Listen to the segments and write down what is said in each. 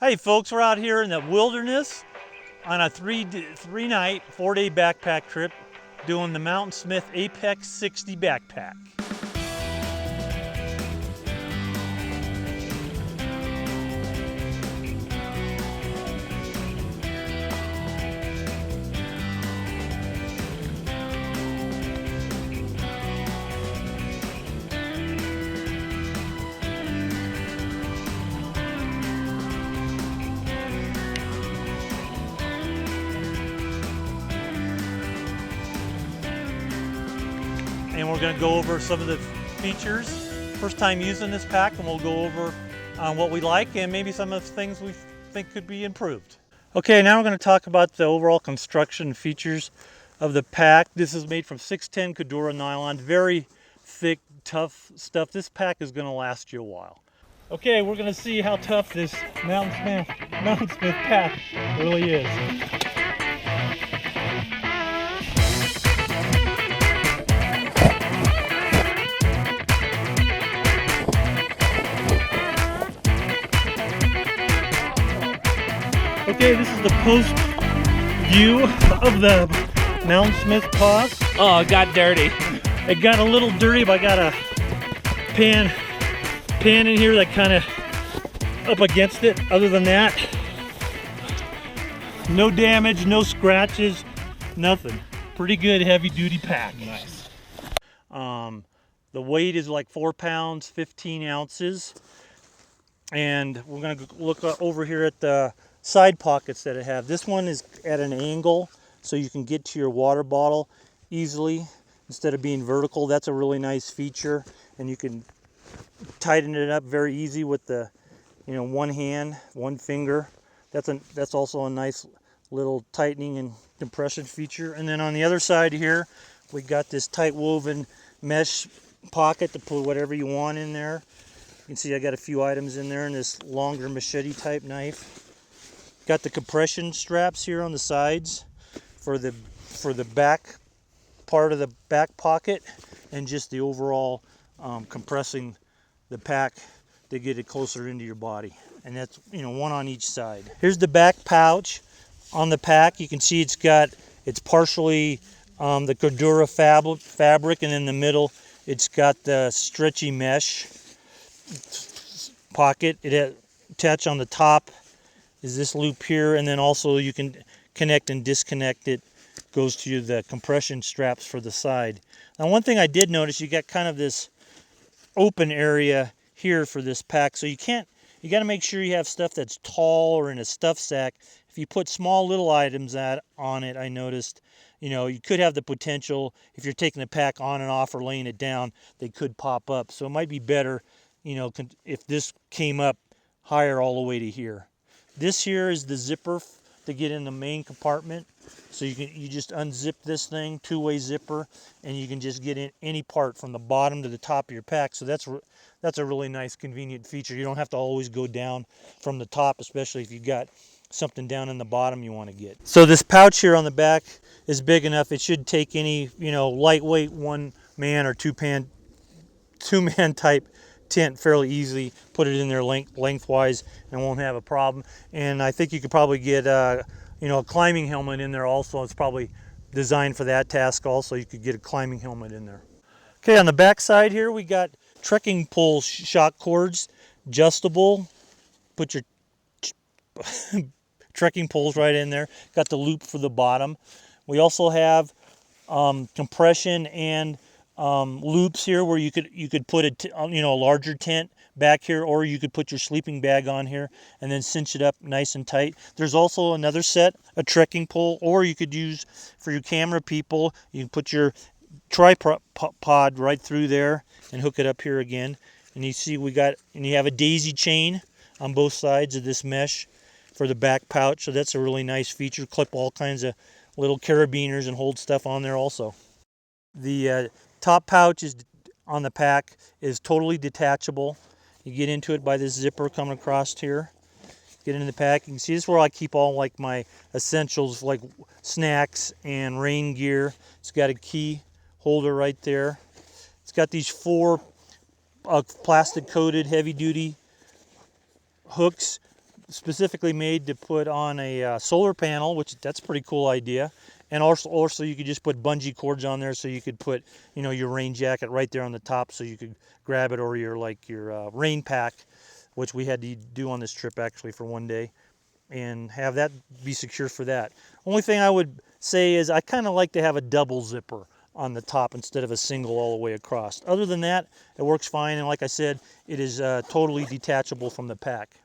Hey folks, we're out here in the wilderness on a three-night, 4-day backpack trip doing the Mountainsmith Apex 60 backpack. And we're going to go over some of the features. First time using this pack, and we'll go over what we like and maybe some of the things we think could be improved. Okay, now we're going to talk about the overall construction features of the pack. This is made from 610 Cordura nylon, very thick, tough stuff. This pack is going to last you a while. Okay, we're going to see how tough this Mountainsmith pack really is. Okay, this is the post view of the Mountainsmith paws. Oh, it got dirty. It got a little dirty, but I got a pan in here that kind of up against it. Other than that, no damage, no scratches, nothing. Pretty good heavy duty pack. Nice. The weight is like 4 pounds, 15 ounces. And we're gonna look over here at the side pockets that it have. This one is at an angle so you can get to your water bottle easily instead of being vertical. That's a really nice feature, and you can tighten it up very easy with the one hand, one finger. That's also a nice little tightening and compression feature. And then on the other side here, we got this tight woven mesh pocket to put whatever you want in there. You can see I got a few items in there, and this longer machete type knife. Got the compression straps here on the sides for the back part of the back pocket, and just the overall compressing the pack to get it closer into your body. And that's one on each side. Here's the back pouch on the pack. You can see it's partially the Cordura fabric, and in the middle it's got the stretchy mesh pocket. It attached on the top is this loop here, and then also you can connect and disconnect it. Goes to the compression straps for the side. Now, one thing I did notice, you got kind of this open area here for this pack, so you got to make sure you have stuff that's tall or in a stuff sack. If you put small little items on it, I noticed, you could have the potential, if you're taking the pack on and off or laying it down, they could pop up. So it might be better, if this came up higher all the way to here. This here is the zipper to get in the main compartment. So you just unzip this thing, two-way zipper, and you can just get in any part from the bottom to the top of your pack. So that's a really nice, convenient feature. You don't have to always go down from the top, especially if you got something down in the bottom you want to get. So this pouch here on the back is big enough. It should take any lightweight one-man or two-man type tent fairly easily. Put it in there lengthwise and won't have a problem. And I think you could probably get a climbing helmet in there also. It's probably designed for that task also. You could get a climbing helmet in there. Okay, on the back side here we got trekking pole shock cords, adjustable. Put your trekking poles right in there. Got the loop for the bottom. We also have compression and loops here where you could put a larger tent back here, or you could put your sleeping bag on here and then cinch it up nice and tight. There's also another set, a trekking pole, or you could use for your camera people. You can put your tripod right through there and hook it up here again. And you see you have a daisy chain on both sides of this mesh for the back pouch. So that's a really nice feature. Clip all kinds of little carabiners and hold stuff on there also. The top pouch on the pack is totally detachable. You get into it by this zipper coming across here. Get into the pack. You can see this is where I keep all like my essentials, like snacks and rain gear. It's got a key holder right there. It's got these 4 plastic coated heavy duty hooks specifically made to put on a solar panel, which that's a pretty cool idea. And also you could just put bungee cords on there, so you could put, you know, your rain jacket right there on the top, so you could grab it, or your rain pack, which we had to do on this trip actually for one day, and have that be secure for that. Only thing I would say is I kind of like to have a double zipper on the top instead of a single all the way across. Other than that, it works fine, and like I said, it is totally detachable from the pack.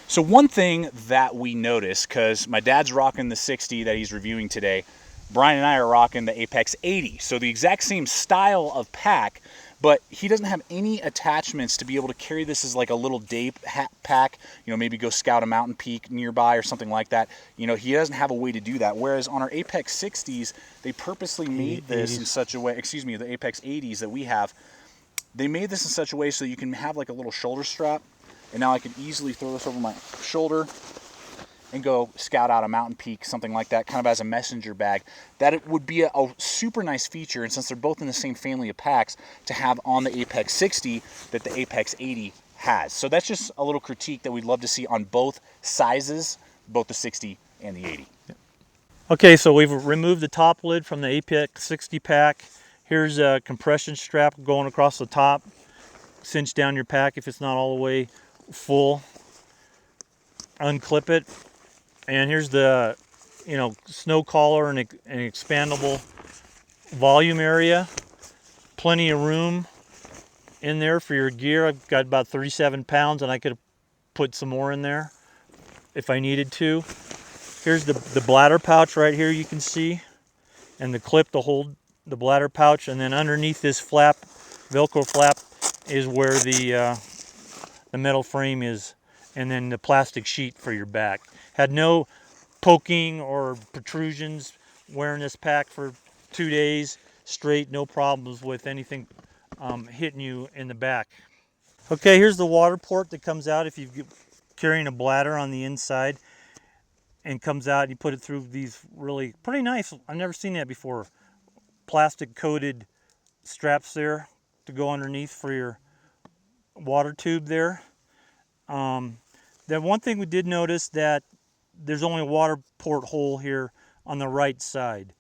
So one thing that we noticed, because my dad's rocking the 60 that he's reviewing today, Brian and I are rocking the Apex 80. So the exact same style of pack, but he doesn't have any attachments to be able to carry this as like a little day pack, you know, maybe go scout a mountain peak nearby or something like that. You know, he doesn't have a way to do that. Whereas on our Apex 60s, they purposely made this in such a way, excuse me, the Apex 80s that we have, they made this in such a way so you can have like a little shoulder strap. And now I can easily throw this over my shoulder and go scout out a mountain peak, something like that, kind of as a messenger bag. That it would be a super nice feature, and since they're both in the same family of packs, to have on the Apex 60 that the Apex 80 has. So that's just a little critique that we'd love to see on both sizes, both the 60 and the 80. Okay, so we've removed the top lid from the Apex 60 pack. Here's a compression strap going across the top. Cinch down your pack if it's not all the way full. Unclip it, and here's the, you know, snow collar and an expandable volume area. Plenty of room in there for your gear. I've got about 37 pounds, and I could put some more in there if I needed to. Here's the bladder pouch right here, you can see, and the clip to hold the bladder pouch. And then underneath this flap, Velcro flap, is where the metal frame is, and then the plastic sheet for your back. Had no poking or protrusions wearing this pack for 2 days straight. No problems with anything hitting you in the back. Okay, here's the water port that comes out if you're carrying a bladder on the inside, and comes out. You put it through these really pretty nice, I've never seen that before, plastic coated straps there to go underneath for your water tube there. The one thing we did notice, that there's only a water port hole here on the right side.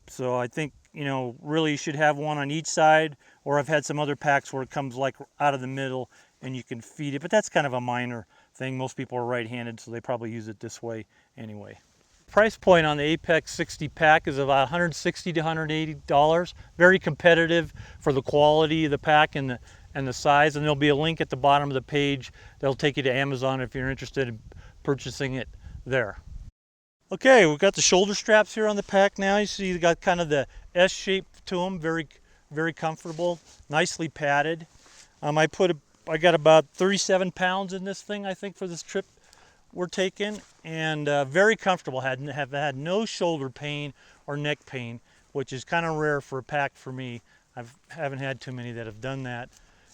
So I think, you know, really you should have one on each side, or I've had some other packs where it comes like out of the middle and you can feed it, but that's kind of a minor thing. Most people are right-handed, so they probably use it this way anyway. Price point on the Apex 60 pack is about $160 to $180. Very competitive for the quality of the pack and the size, and there'll be a link at the bottom of the page that'll take you to Amazon if you're interested in purchasing it there. Okay, we've got the shoulder straps here on the pack now. You see you got kind of the S shape to them, very, very comfortable, nicely padded. I got about 37 pounds in this thing, I think, for this trip we're taking, and very comfortable. Have had no shoulder pain or neck pain, which is kind of rare for a pack for me. I haven't had too many that have done that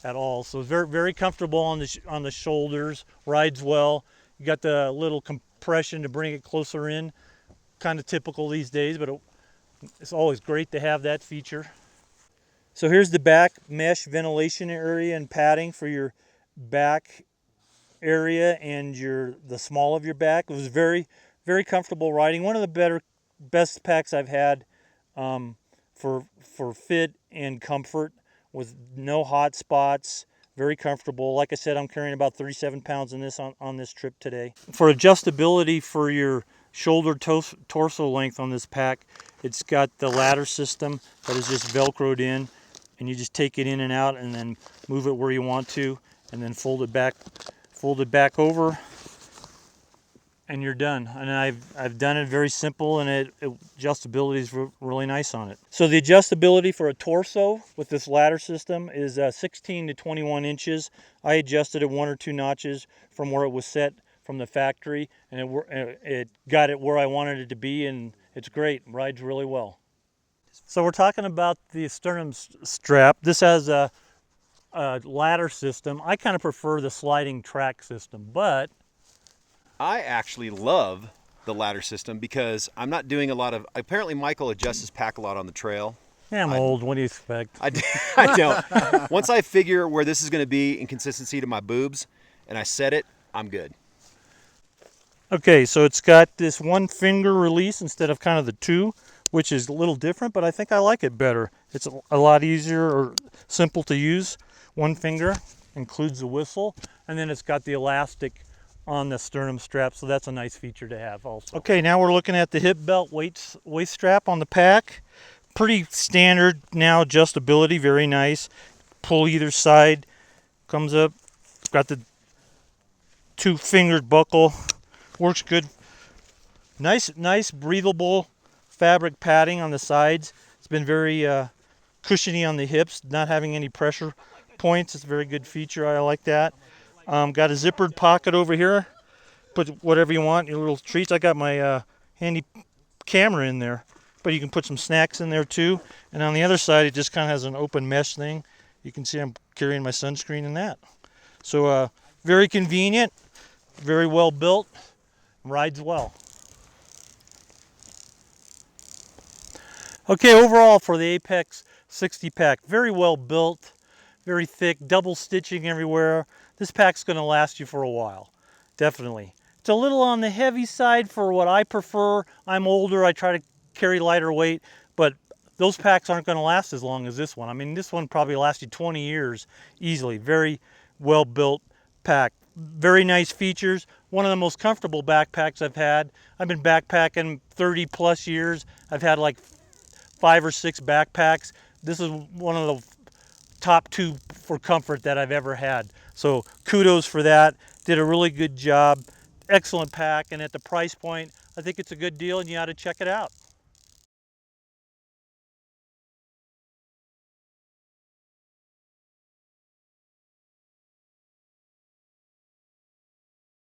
at all. So very, very comfortable on the shoulders. Rides well. You got the little compression to bring it closer in. Kind of typical these days, but it's always great to have that feature. So here's the back mesh ventilation area and padding for your back area and the small of your back. It was very, very comfortable riding. One of the best packs I've had for fit and comfort, with no hot spots. Very comfortable. Like I said, I'm carrying about 37 pounds in this on this trip today. For adjustability for your shoulder torso length on this pack, it's got the ladder system that is just velcroed in, and you just take it in and out and then move it where you want to, and then fold it back over, and you're done. And I've done it very simple, and adjustability is really nice on it. So the adjustability for a torso with this ladder system is 16 to 21 inches. I adjusted it 1 or 2 notches from where it was set from the factory, and it got it where I wanted it to be, and it's great. It rides really well. So we're talking about the sternum strap. This has a ladder system. I kind of prefer the sliding track system, but I actually love the ladder system because I'm not doing a lot of, apparently Michael adjusts his pack a lot on the trail. yeah, I'm old. What do you expect? I don't. Once I figure where this is going to be in consistency to my boobs and I set it, I'm good. Okay, so it's got this one finger release instead of kind of the two, which is a little different, but I think I like it better. It's a lot easier or simple to use. One finger includes the whistle, and then it's got the elastic on the sternum strap, so that's a nice feature to have also. Okay, now we're looking at the hip belt waist strap on the pack. Pretty standard now, adjustability, very nice. Pull either side, comes up, got the two-fingered buckle, works good. Nice breathable fabric padding on the sides. It's been very cushiony on the hips, not having any pressure points. It's a very good feature. I like that. Got a zippered pocket over here. Put whatever you want, your little treats. I got my handy camera in there, but you can put some snacks in there too. And on the other side, it just kind of has an open mesh thing. You can see I'm carrying my sunscreen in that. So very convenient, very well built, rides well. Okay, overall for the Apex 60 pack, very well built, very thick, double stitching everywhere. This pack's going to last you for a while, definitely. It's a little on the heavy side for what I prefer. I'm older, I try to carry lighter weight, but those packs aren't going to last as long as this one. I mean, this one probably lasts you 20 years easily. Very well built pack. Very nice features. One of the most comfortable backpacks I've had. I've been backpacking 30 plus years. I've had like 5 or 6 backpacks. This is one of the top 2 for comfort that I've ever had. So kudos for that. Did a really good job. Excellent pack, and at the price point, I think it's a good deal and you ought to check it out.